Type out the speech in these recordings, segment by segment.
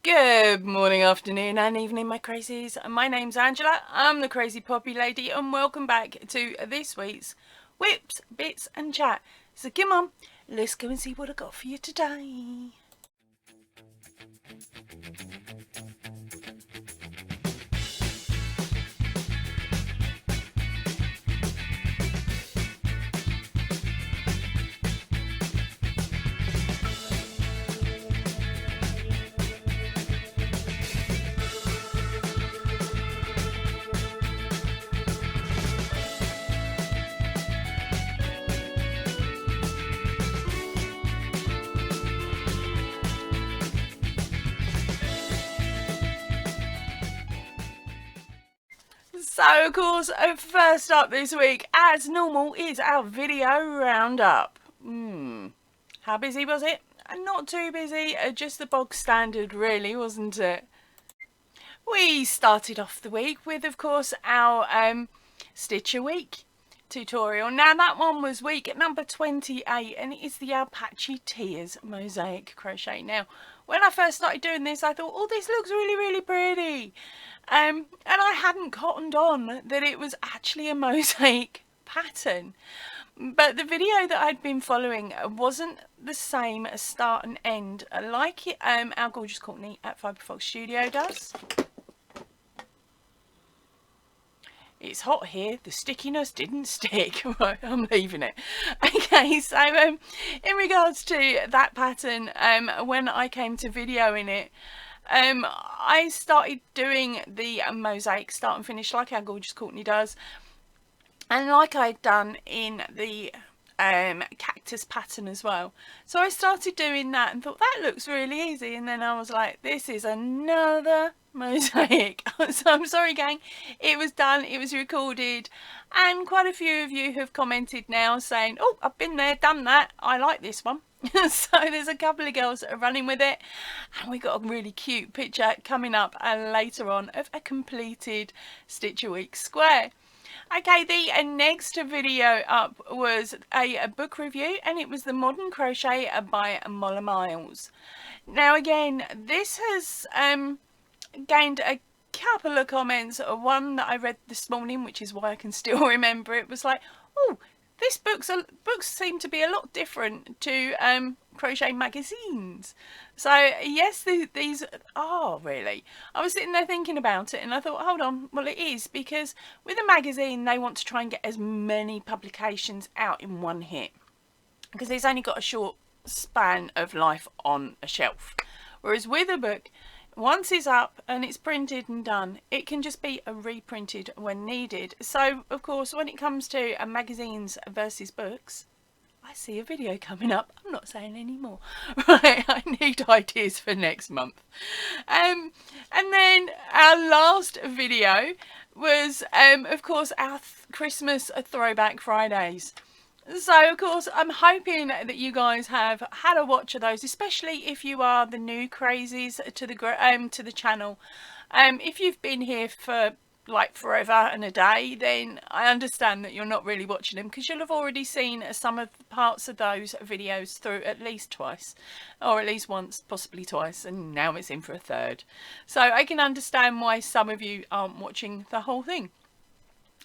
Good morning, afternoon and evening, my crazies. My name's Angela, I'm the Crazy Poppy Lady, and welcome back to this week's Whips, Bits and Chat. So come on, let's go and see what I got for you today. So, of course, first up this week, as normal, is our video roundup. How busy was it? Not too busy, just the bog standard really, wasn't it? We started off the week with, of course, our Stitch a Week tutorial. Now that one was week number 28 and it is the Apache Tears mosaic crochet. Now when I first started doing this I thought, oh, this looks really pretty, and I hadn't cottoned on that it was actually a mosaic pattern. But the video that I'd been following wasn't the same as start and end like it, our gorgeous Courtney at Fibre Fox Studio does. It's hot here, the stickiness didn't stick. Right, I'm leaving it. Okay, so in regards to that pattern, when I came to videoing it, I started doing the mosaic start and finish like our gorgeous Courtney does, and like I'd done in the cactus pattern as well. So I started doing that and thought that looks really easy, and then I was like, this is another mosaic. So I'm sorry gang, it was done, it was recorded, and quite a few of you have commented now saying, oh, I've been there, done that, I like this one. So there's a couple of girls that are running with it, and we got a really cute picture coming up later on of a completed Stitch a Week square. Okay, the next video up was a book review, and it was The Modern Crochet by Molla Miles. Now again, this has gained a couple of comments. One that I read this morning, which is why I can still remember it, was like, oh, this books seem to be a lot different to crochet magazines. So yes, these are really. I was sitting there thinking about it and I thought, hold on, well it is, because with a magazine they want to try and get as many publications out in one hit, because it's only got a short span of life on a shelf. Whereas with a book, once it's up and it's printed and done, it can just be reprinted when needed. So of course when it comes to magazines versus books, I see a video coming up. I'm not saying any more. Right, I need ideas for next month. And then our last video was of course our Christmas Throwback Fridays. So of course I'm hoping that you guys have had a watch of those, especially if you are the new crazies to the channel. If you've been here for like forever and a day, then I understand that you're not really watching them, because you'll have already seen some of the parts of those videos through at least twice, or at least once, possibly twice, and now it's in for a third. So I can understand why some of you aren't watching the whole thing.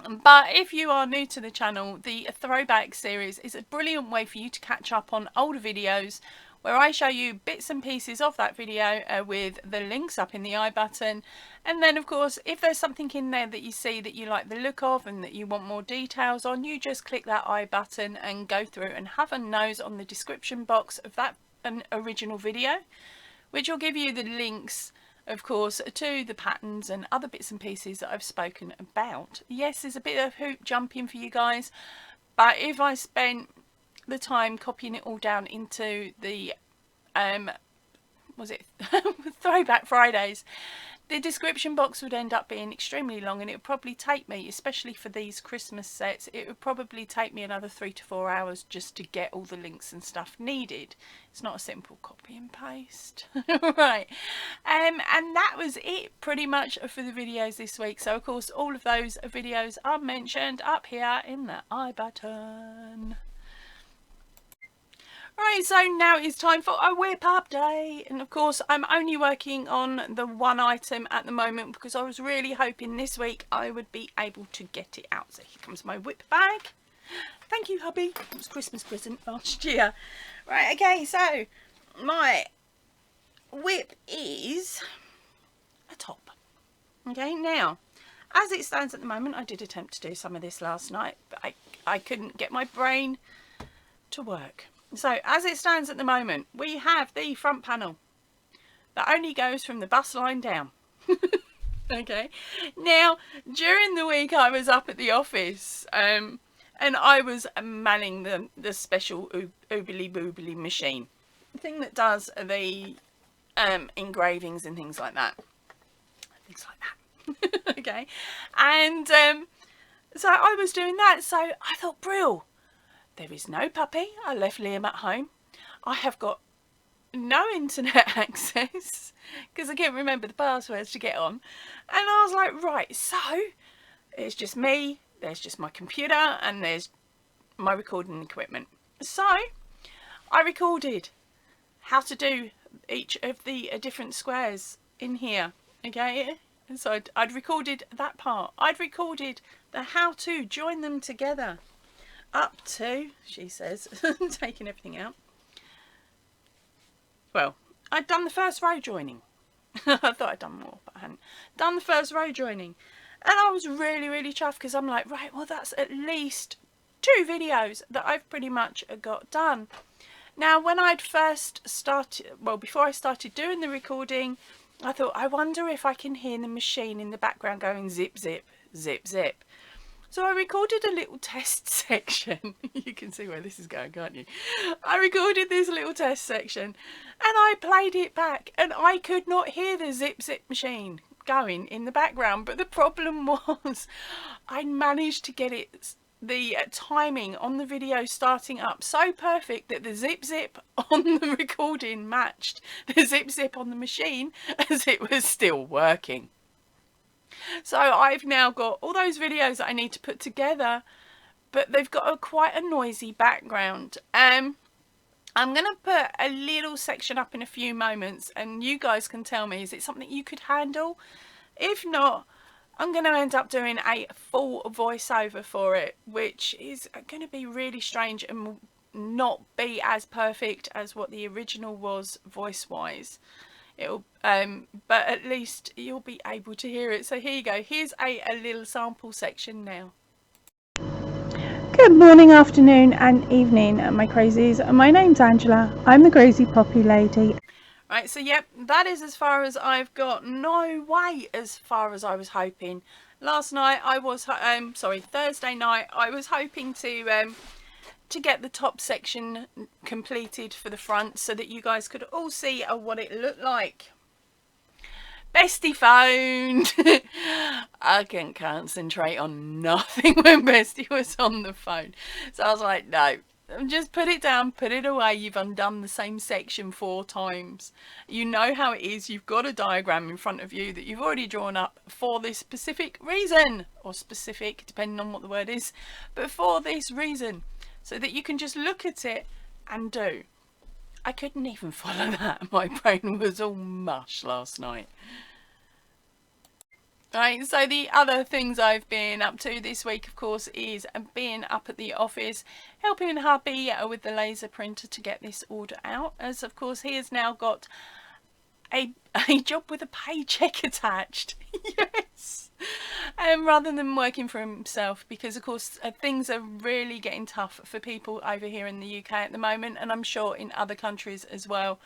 But if you are new to the channel, the Throwback series is a brilliant way for you to catch up on older videos, where I show you bits and pieces of that video with the links up in the I button. And then of course, if there's something in there that you see that you like the look of and that you want more details on, you just click that I button and go through and have a nose on the description box of that original video, which will give you the links, of course, to the patterns and other bits and pieces that I've spoken about. Yes, there's a bit of hoop jumping for you guys, but if I spent the time copying it all down into the was it Throwback Fridays, the description box would end up being extremely long, and it would probably take me, especially for these Christmas sets, it would probably take me another 3 to 4 hours just to get all the links and stuff needed. It's not a simple copy and paste. Right, and that was it pretty much for the videos this week. So of course all of those videos are mentioned up here in the I button. Right, so now it's time for a whip update, and of course I'm only working on the one item at the moment because I was really hoping this week I would be able to get it out. So here comes my whip bag. Thank you, hubby. It was a Christmas present last year. Right, okay, so my whip is a top. Okay, now as it stands at the moment, I did attempt to do some of this last night, but I couldn't get my brain to work. So as it stands at the moment, we have the front panel that only goes from the bus line down. Okay, now during the week I was up at the office and I was manning the special oobly boobly machine, the thing that does the engravings and things like that. Okay, and so I was doing that, so I thought, Brill, there is no puppy. I left Liam at home. I have got no internet access because I can't remember the passwords to get on. And I was like, right, so it's just me, there's just my computer, and there's my recording equipment. So I recorded how to do each of the different squares in here. Okay, and so I'd recorded that part. I'd recorded the how to join them together. Up to, she says, taking everything out. Well, I'd done the first row joining. I thought I'd done more, but I hadn't. Done the first row joining. And I was really, really chuffed because I'm like, right, well, that's at least 2 videos that I've pretty much got done. Now, when I'd first started, well, before I started doing the recording, I thought, I wonder if I can hear the machine in the background going zip, zip, zip, zip. So I recorded a little test section. You can see where this is going, can't you? I recorded this little test section and I played it back and I could not hear the zip zip machine going in the background. But the problem was I managed to get it, the timing on the video starting up so perfect that the zip zip on the recording matched the zip zip on the machine as it was still working. So I've now got all those videos that I need to put together, but they've got quite a noisy background. I'm going to put a little section up in a few moments and you guys can tell me, is it something you could handle? If not, I'm going to end up doing a full voiceover for it, which is going to be really strange and will not be as perfect as what the original was voice-wise. It'll but at least you'll be able to hear it. So here you go, here's a little sample section now. Good morning, afternoon and evening, my crazies. My name's Angela. I'm the crazy poppy lady. Right, so yep, that is as far as I've got. No way as far as I was hoping. Last night I was Thursday night I was hoping to get the top section completed for the front so that you guys could all see what it looked like. Bestie phoned. I couldn't concentrate on nothing when Bestie was on the phone. So I was like, no, just put it down, put it away. You've undone the same section 4 times. You know how it is. You've got a diagram in front of you that you've already drawn up for this specific reason, or specific depending on what the word is, but for this reason, so that you can just look at it and do. I couldn't even follow that. My brain was all mush last night. Right, so the other things I've been up to this week, of course, is being up at the office, helping hubby with the laser printer to get this order out, as of course he has now got a job with a paycheck attached. Yes. Rather than working for himself, because of course things are really getting tough for people over here in the UK at the moment, and I'm sure in other countries as well.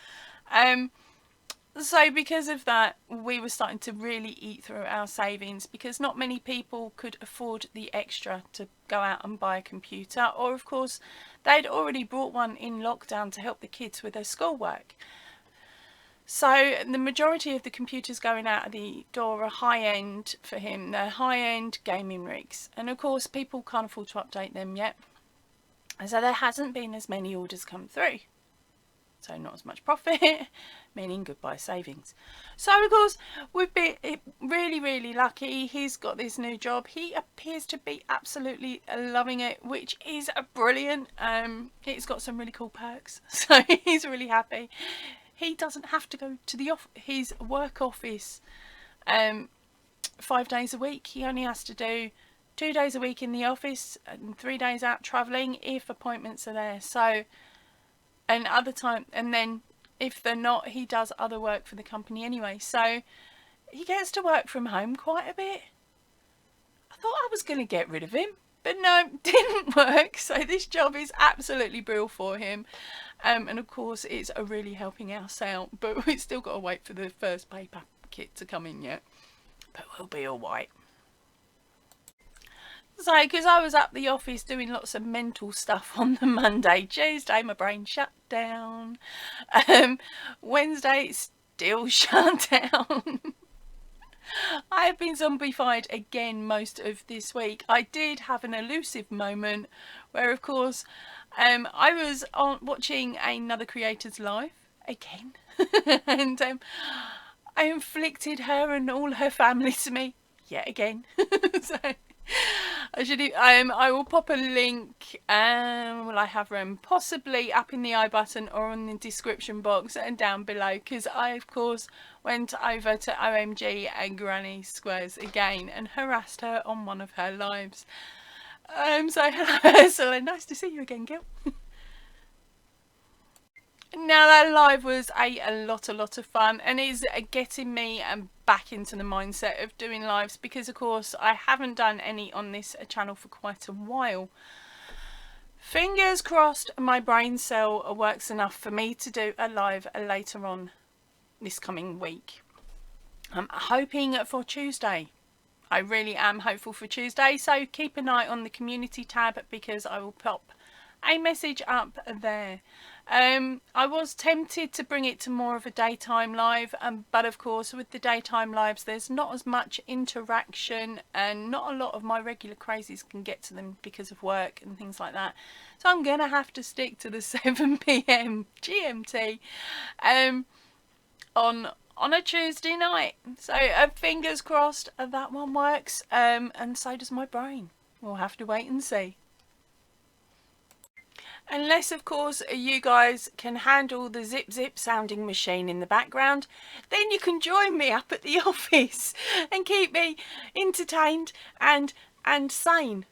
So because of that, we were starting to really eat through our savings, because not many people could afford the extra to go out and buy a computer, or of course they'd already brought one in lockdown to help the kids with their schoolwork. So the majority of the computers going out of the door are high-end for him. They're high-end gaming rigs. And of course people can't afford to update them yet. So there hasn't been as many orders come through. so not as much profit, meaning goodbye savings. So of course we've been really lucky. He's got this new job. He appears to be absolutely loving it, which is brilliant. It's got some really cool perks, so he's really happy. He doesn't have to go to his work office 5 days a week. He only has to do 2 days a week in the office and 3 days out travelling if appointments are there. So, and other time, and then if they're not, he does other work for the company anyway. So he gets to work from home quite a bit. I thought I was going to get rid of him, but no, didn't work. So this job is absolutely brilliant for him. And of course it's really helping us out, but we've still got to wait for the first pay packet to come in yet. But we'll be all right. So, because I was at the office doing lots of mental stuff on the Monday, Tuesday my brain shut down. Wednesday it's still shut down. I have been zombified again most of this week. I did have an elusive moment where, of course, I was watching another creator's live again, and I inflicted her and all her family to me yet again. So I will pop a link. Will I have them possibly up in the I button or on the description box and down below, because I of course went over to OMG and Granny Squares again and harassed her on one of her lives. So hello Ursula, nice to see you again, Gil. Now that live was a lot of fun, and is getting me back into the mindset of doing lives, because of course I haven't done any on this channel for quite a while. Fingers crossed my brain cell works enough for me to do a live later on this coming week. I'm hoping for Tuesday. I really am hopeful for Tuesday, so keep an eye on the community tab, because I will pop a message up there. I was tempted to bring it to more of a daytime live, but of course with the daytime lives there's not as much interaction, and not a lot of my regular crazies can get to them because of work and things like that. So I'm gonna have to stick to the 7 PM GMT on a Tuesday night. So fingers crossed that one works, and so does my brain. We'll have to wait and see. Unless of course you guys can handle the zip sounding machine in the background, then you can join me up at the office and keep me entertained and sane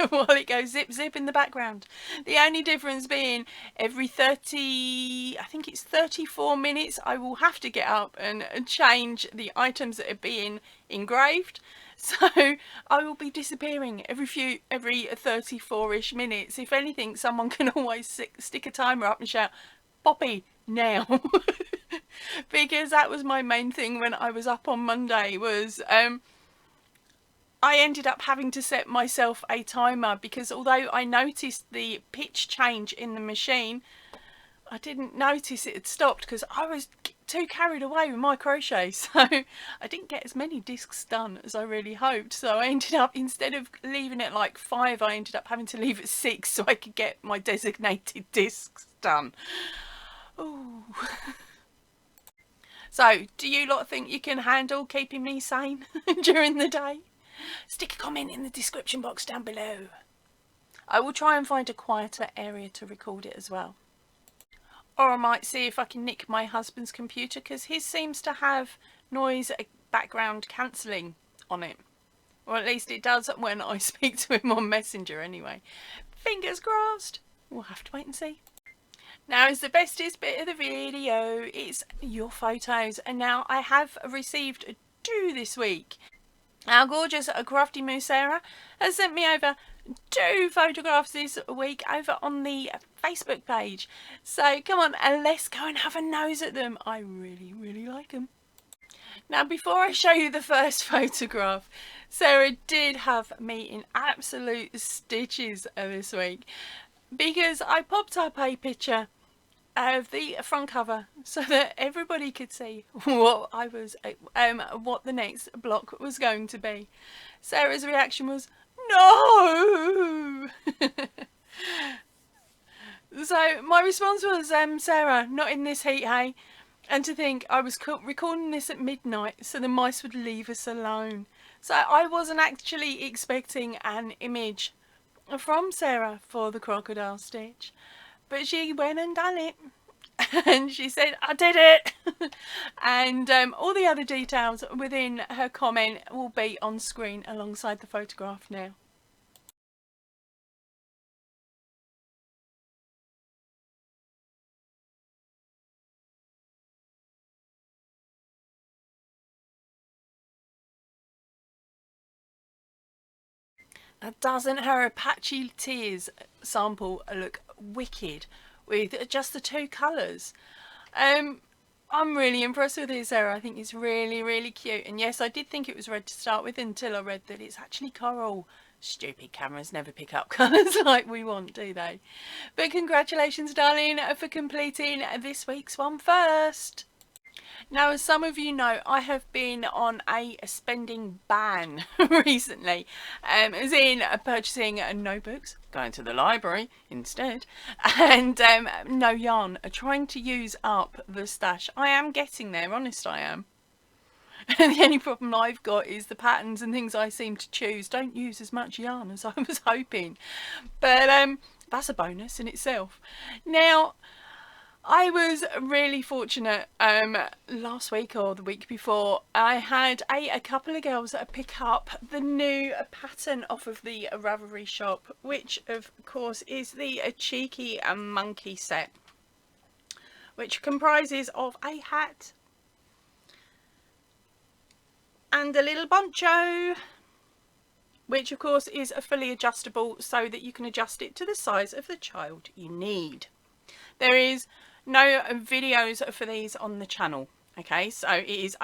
while it goes zip in the background. The only difference being every 30, I think it's 34 minutes, I will have to get up and change the items that are being engraved. So I will be disappearing every 34-ish minutes. If anything, someone can always stick a timer up and shout, "Poppy, now." Because that was my main thing when I was up on Monday, was I ended up having to set myself a timer, because although I noticed the pitch change in the machine, I didn't notice it had stopped because I was too carried away with my crochet. So I didn't get as many discs done as I really hoped. So I ended up, instead of leaving it like 5, I ended up having to leave at 6 so I could get my designated discs done. Ooh. So do you lot think you can handle keeping me sane during the day? Stick a comment in the description box down below. I will try and find a quieter area to record it as well. Or I might see if I can nick my husband's computer, because his seems to have noise background cancelling on it. Or at least it does when I speak to him on Messenger anyway. Fingers crossed. We'll have to wait and see. Now is the bestest bit of the video. It's your photos. And now I have received 2 this week. Our gorgeous Crafty Moose Sarah has sent me over 2 photographs this week over on the Facebook page. So come on, let's go and have a nose at them. I really like them. Now before I show you the first photograph, Sarah did have me in absolute stitches this week, because I popped up a picture of the front cover so that everybody could see what I was what the next block was going to be. Sarah's reaction was, "No!" So my response was, Sarah, not in this heat, hey? And to think I was recording this at midnight so the mice would leave us alone. So I wasn't actually expecting an image from Sarah for the crocodile stitch, but she went and done it. And she said, I did it. And all the other details within her comment will be on screen alongside the photograph now. Now, doesn't her Apache Tears sample look wicked with just the two colours? I'm really impressed with it, Sarah. I think it's really, really cute. And yes, I did think it was red to start with until I read that it's actually coral. Stupid cameras never pick up colours like we want, do they? But congratulations, darling, for completing this week's one first. Now, as some of you know, I have been on a spending ban recently, as in purchasing notebooks, going to the library instead, and no yarn, trying to use up the stash. I am getting there, honest I am. And the only problem I've got is the patterns and things I seem to choose don't use as much yarn as I was hoping. But that's a bonus in itself. Now, I was really fortunate last week or the week before. I had a couple of girls pick up the new pattern off of the Ravelry Shop, which of course is the Cheeky Monkey set, which comprises of a hat and a little poncho, which of course is fully adjustable so that you can adjust it to the size of the child you need. There is no videos for these on the channel, okay, so it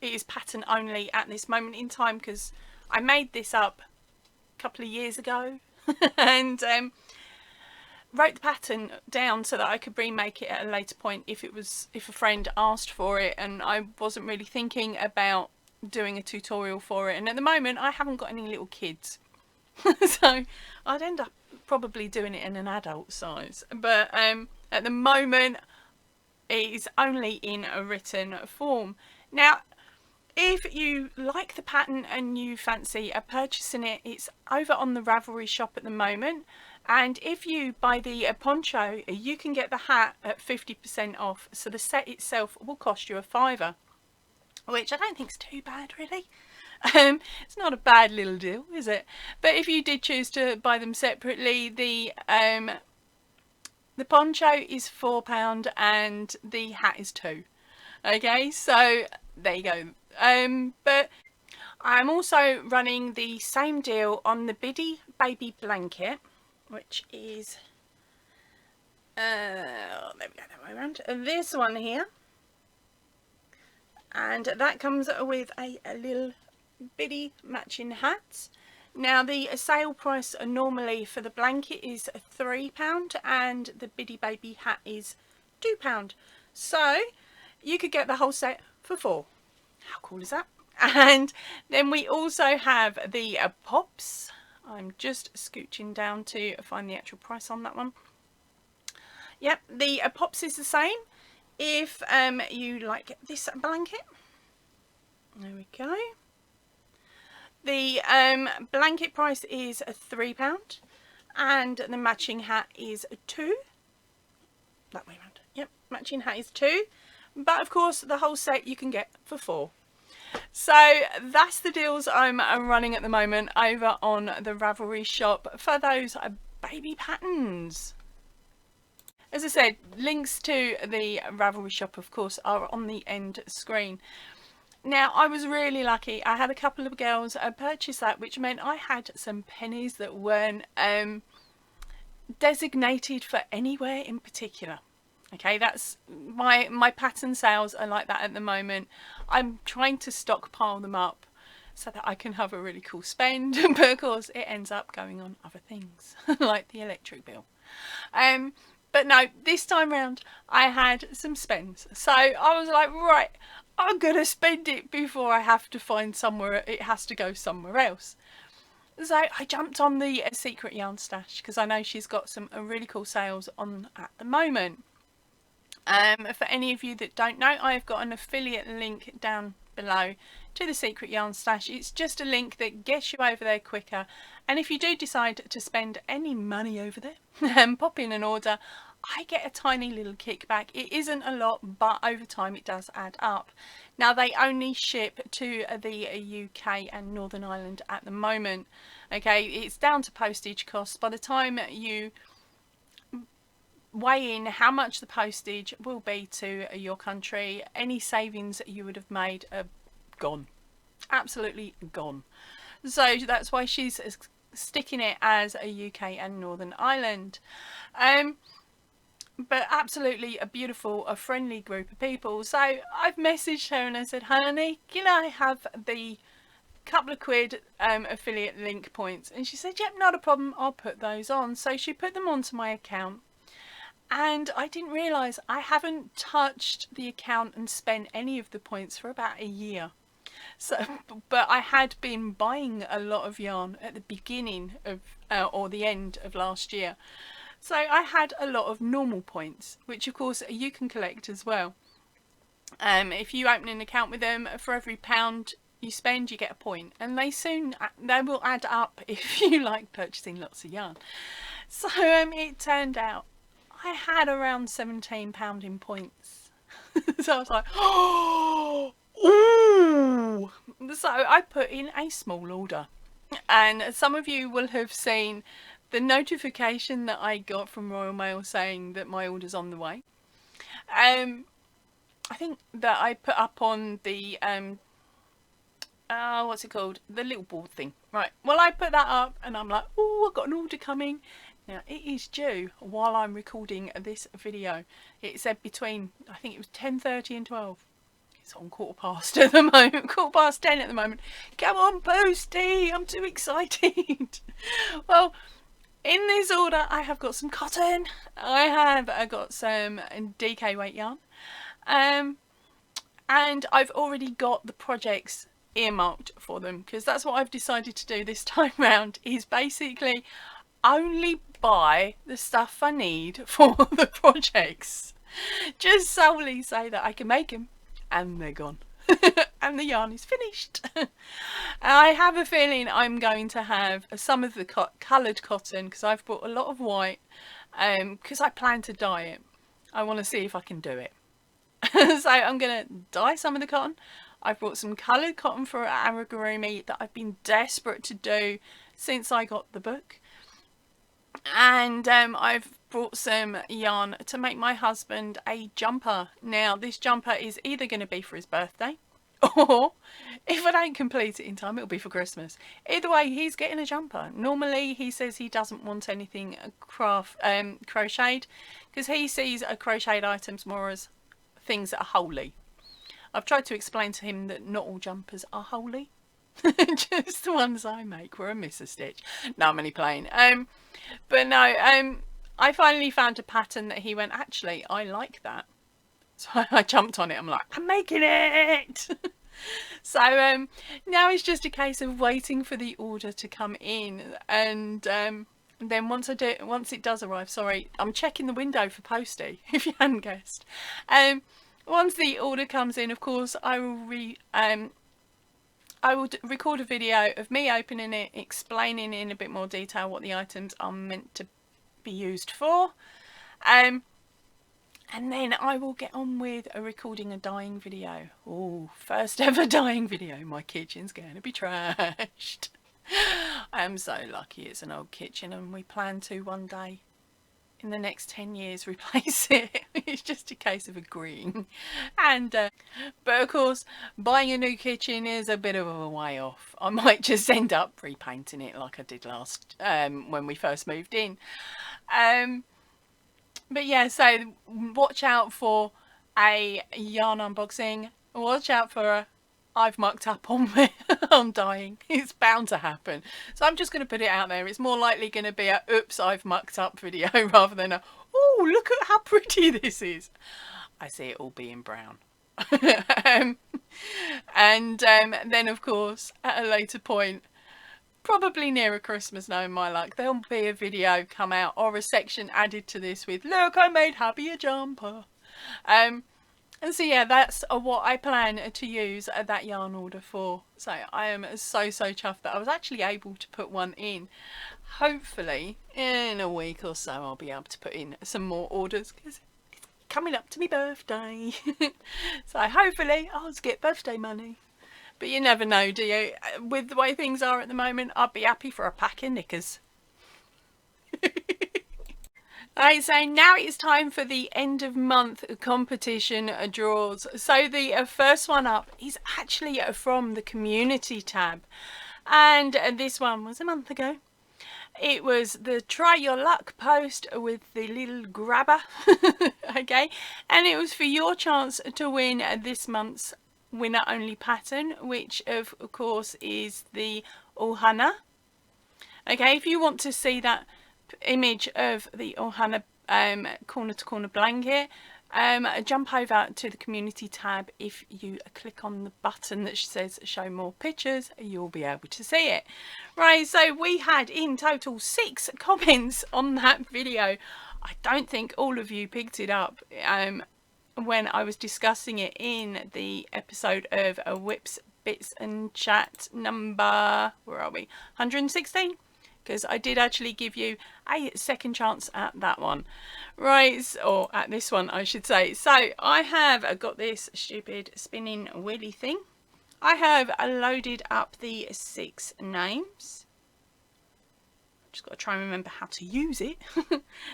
is pattern only at this moment in time, because I made this up a couple of years ago and wrote the pattern down so that I could remake it at a later point if a friend asked for it, and I wasn't really thinking about doing a tutorial for it, and at the moment I haven't got any little kids so I'd end up probably doing it in an adult size, but at the moment it is only in a written form. Now, if you like the pattern and you fancy purchasing it, it's over on the Ravelry Shop at the moment, and if you buy the poncho, you can get the hat at 50% off, so the set itself will cost you £5, which I don't think is too bad really. It's not a bad little deal, is it? But if you did choose to buy them separately, the poncho is £4 and the hat is £2. Okay, so there you go. But I'm also running the same deal on the Biddy Baby Blanket, which is there we go, that way around. This one here, and that comes with a little Biddy matching hats. Now, the sale price normally for the blanket is £3 and the Biddy Baby hat is £2. So you could get the whole set for £4. How cool is that? And then we also have the pops. I'm just scooching down to find the actual price on that one. Yep, the pops is the same if you like this blanket. There we go. The blanket price is £3 and the matching hat is £2. That way around. Yep, matching hat is £2. But of course the whole set you can get for £4. So that's the deals I'm running at the moment over on the Ravelry Shop for those baby patterns. As I said, links to the Ravelry Shop of course are on the end screen. Now, I was really lucky. I had a couple of girls purchase that, which meant I had some pennies that weren't designated for anywhere in particular. Okay, that's my pattern sales are like that at the moment. I'm trying to stockpile them up so that I can have a really cool spend, but of course it ends up going on other things like the electric bill. But no, this time round I had some spends, so I was like, right, I'm gonna spend it before I have to find somewhere, it has to go somewhere else. So I jumped on the Secret Yarn Stash because I know she's got some really cool sales on at the moment. For any of you that don't know, I've got an affiliate link down below to the Secret Yarn Stash. It's just a link that gets you over there quicker, and if you do decide to spend any money over there and pop in an order, I get a tiny little kickback. It isn't a lot, but over time it does add up. Now, they only ship to the UK and Northern Ireland at the moment. Okay, it's down to postage costs. By the time you weigh in how much the postage will be to your country, any savings you would have made are gone, absolutely gone. So that's why she's sticking it as a UK and Northern Ireland. But absolutely a beautiful, a friendly group of people. So I've messaged her and I said, honey, can I have the couple of quid affiliate link points? And she said, yep, not a problem, I'll put those on. So she put them onto my account, and I didn't realise I haven't touched the account and spent any of the points for about a year. So, but I had been buying a lot of yarn at the beginning of or the end of last year. So I had a lot of normal points, which of course you can collect as well. If you open an account with them, for every £1 you spend, you get a point, and they will add up if you like purchasing lots of yarn. So it turned out I had around £17 in points. So I was like, oh, ooh. So I put in a small order, and some of you will have seen the notification that I got from Royal Mail saying that my order's on the way. I think that I put up on the what's it called, the little board thing, right? Well, I put that up and I'm like, oh, I've got an order coming. Now it is due while I'm recording this video. It said between, I think it was 10:30 and 12. It's on 10:15 at the moment, 10:15 at the moment. Come on, Posty, I'm too excited. Well, in this order I have got some cotton, I got some DK weight yarn, and I've already got the projects earmarked for them, because that's what I've decided to do this time round, is basically only buy the stuff I need for the projects, just solely so that I can make them and they're gone. And the yarn is finished. I have a feeling I'm going to have some of the coloured cotton, because I've bought a lot of white, because I plan to dye it. I want to see if I can do it. So I'm going to dye some of the cotton. I've brought some coloured cotton for amigurumi that I've been desperate to do since I got the book. And I've brought some yarn to make my husband a jumper. Now this jumper is either going to be for his birthday, or if I don't complete it in time, it'll be for Christmas. Either way, he's getting a jumper. Normally he says he doesn't want anything crocheted, because he sees crocheted items more as things that are holy. I've tried to explain to him that not all jumpers are holy. Just the ones I make where I miss a stitch. No, I'm only playing. But no, I finally found a pattern that he went, actually, I like that. So I jumped on it. I'm like, I'm making it. So now it's just a case of waiting for the order to come in, and then once it does arrive, sorry, I'm checking the window for Posty, if you hadn't guessed. Once the order comes in, of course, I will record a video of me opening it, explaining in a bit more detail what the items are meant to be used for, and then I will get on with recording a dyeing video. Oh, first ever dyeing video. My kitchen's going to be trashed. I am so lucky it's an old kitchen, and we plan to one day in the next 10 years replace it. It's just a case of agreeing. And but of course, buying a new kitchen is a bit of a way off. I might just end up repainting it like I did last when we first moved in. But yeah, so watch out for a yarn unboxing. Watch out for a I've mucked up on me on dyeing. It's bound to happen. So I'm just going to put it out there. It's more likely going to be a oops, I've mucked up video rather than a oh, look at how pretty this is. I see it all being brown. And then of course at a later point, probably nearer Christmas, knowing my luck. There'll be a video come out or a section added to this with, look, I made Happy a jumper. And so yeah, that's what I plan to use that yarn order for. So I am so chuffed that I was actually able to put one in. Hopefully in a week or so I'll be able to put in some more orders, because it's coming up to my birthday. So hopefully I'll get birthday money. But you never know, do you? With the way things are at the moment, I'd be happy for a pack of knickers. Alright, so now it's time for the end of month competition draws. So the first one up is actually from the community tab. And this one was a month ago. It was the try your luck post with the little grabber. Okay, and it was for your chance to win this month's winner only pattern, which of course is the Ohana. Okay, if you want to see that image of the Ohana corner to corner blanket, jump over to the community tab. If you click on the button that says show more pictures, you'll be able to see it. Right, so we had in total 6 comments on that video. I don't think all of you picked it up when I was discussing it in the episode of Whips, Bits and Chat number, where are we, 116? Because I did actually give you a second chance at that one. Right, or at this one I should say. So I have got this stupid spinning wheelie thing. I have loaded up the 6 names. Just got to try and remember how to use it.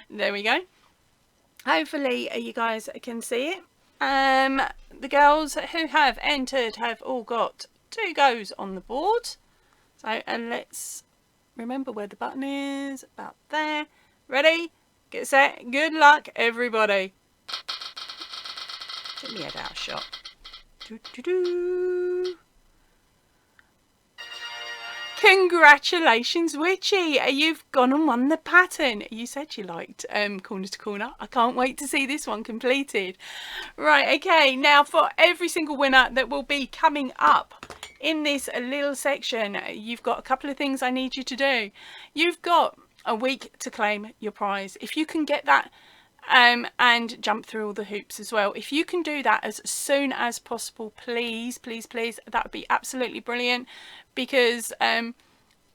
There we go. Hopefully you guys can see it. The girls who have entered have all got 2 goes on the board. So let's remember where the button is, about there. Ready, get set, good luck everybody. Get me head out of shot. Doo -doo -doo. Congratulations, Witchy, you've gone and won the pattern. You said you liked corner to corner. I can't wait to see this one completed. Right, okay, now for every single winner that will be coming up in this little section, you've got a couple of things I need you to do. You've got a week to claim your prize. If you can get that and jump through all the hoops as well, if you can do that as soon as possible, please, please, please, that would be absolutely brilliant. Because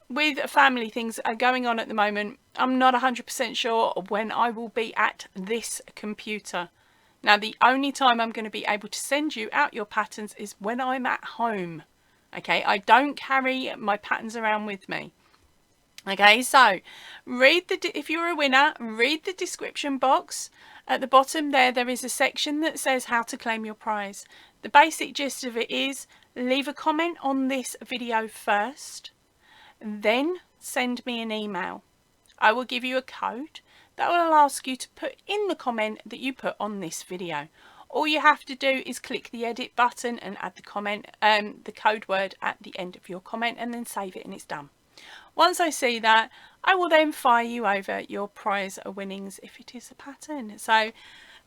with family things are going on at the moment, I'm not 100% sure when I will be at this computer. Now the only time I'm going to be able to send you out your patterns is when I'm at home. Okay, I don't carry my patterns around with me. Okay, so if you're a winner, read the description box. At the bottom there is a section that says how to claim your prize. The basic gist of it is, leave a comment on this video first, then send me an email. I will give you a code that will ask you to put in the comment that you put on this video. All you have to do is click the edit button and add the comment, the code word at the end of your comment, and then save it, and it's done. Once I see that, I will then fire you over your prize winnings if it is a pattern. So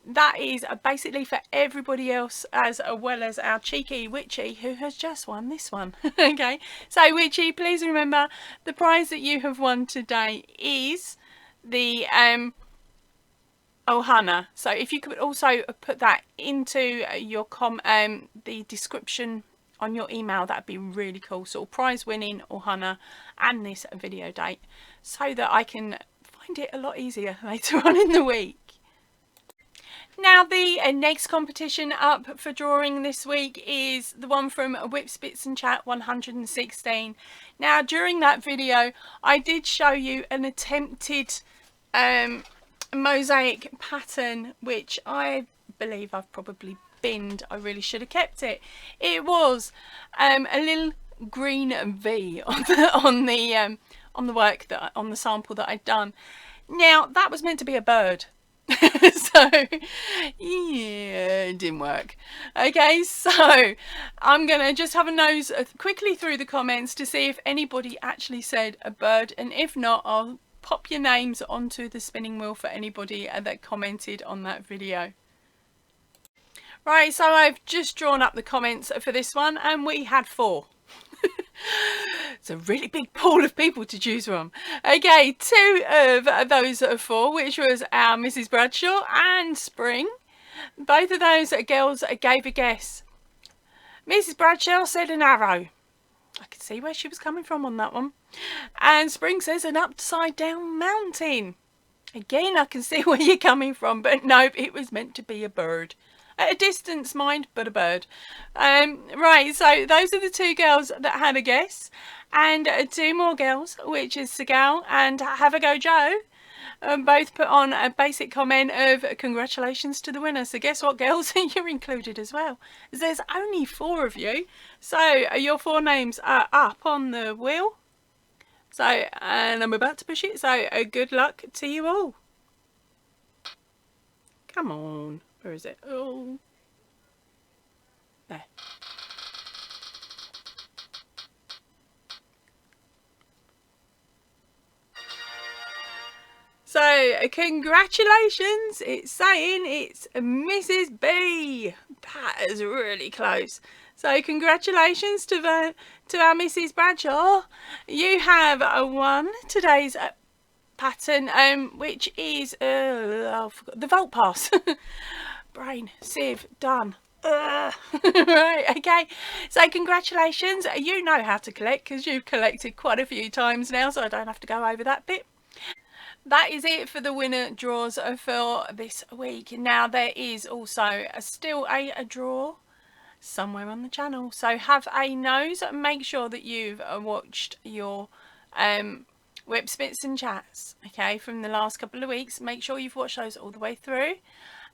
that is basically for everybody else, as well as our cheeky Witchy who has just won this one. Okay, so Witchy, please remember the prize that you have won today is the Ohana. So if you could also put that into your the description on your email, that'd be really cool. So prize winning Ohana and this video date, so that I can find it a lot easier later on in the week. Now the next competition up for drawing this week is the one from Whips, Bits and Chat 116. Now during that video I did show you an attempted mosaic pattern, which I believe I've probably binned. I really should have kept it. It was a little green V on the work that on the sample that I'd done. Now that was meant to be a bird. So yeah, it didn't work. Okay, so I'm gonna just have a nose quickly through the comments to see if anybody actually said a bird, and if not, I'll pop your names onto the spinning wheel for anybody that commented on that video. Right, so I've just drawn up the comments for this one, and we had 4. It's a really big pool of people to choose from. Okay, 2 of those 4, which was our Mrs. Bradshaw and Spring. Both of those girls gave a guess. Mrs. Bradshaw said an arrow. I could see where she was coming from on that one. And Spring says an upside down mountain. Again, I can see where you're coming from, but nope, it was meant to be a bird. At a distance, mind, but a bird. Right, so those are the 2 girls that had a guess. And 2 more girls, which is Segal and Have a Go Joe, both put on a basic comment of congratulations to the winner. So guess what, girls? You're included as well. There's only 4 of you. So your 4 names are up on the wheel. So, and I'm about to push it. So good luck to you all. Come on. Where is it? Oh. There. So, congratulations, it's saying it's Mrs. B. That is really close. So, congratulations to our Mrs. Bradshaw. You have won today's pattern, which is I forgot, the Vault Pass. Brain, sieve, done. Right, okay, so congratulations. You know how to collect because you've collected quite a few times now, so I don't have to go over that bit. That is it for the winner draws for this week. Now there is also still a draw somewhere on the channel, so have a nose. Make sure that you've watched your Whip Spits and Chats, okay, from the last couple of weeks. Make sure you've watched those all the way through.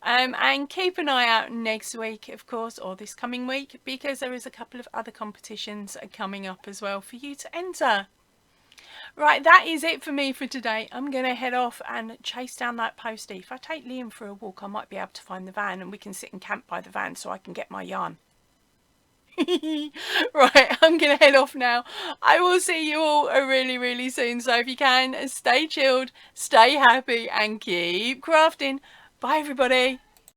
And keep an eye out next week, of course, or this coming week, because there is a couple of other competitions coming up as well for you to enter. Right, that is it for me for today. I'm going to head off and chase down that postie. If I take Liam for a walk, I might be able to find the van and we can sit and camp by the van so I can get my yarn. Right, I'm going to head off now. I will see you all really, really soon. So if you can, stay chilled, stay happy and keep crafting. Bye, everybody.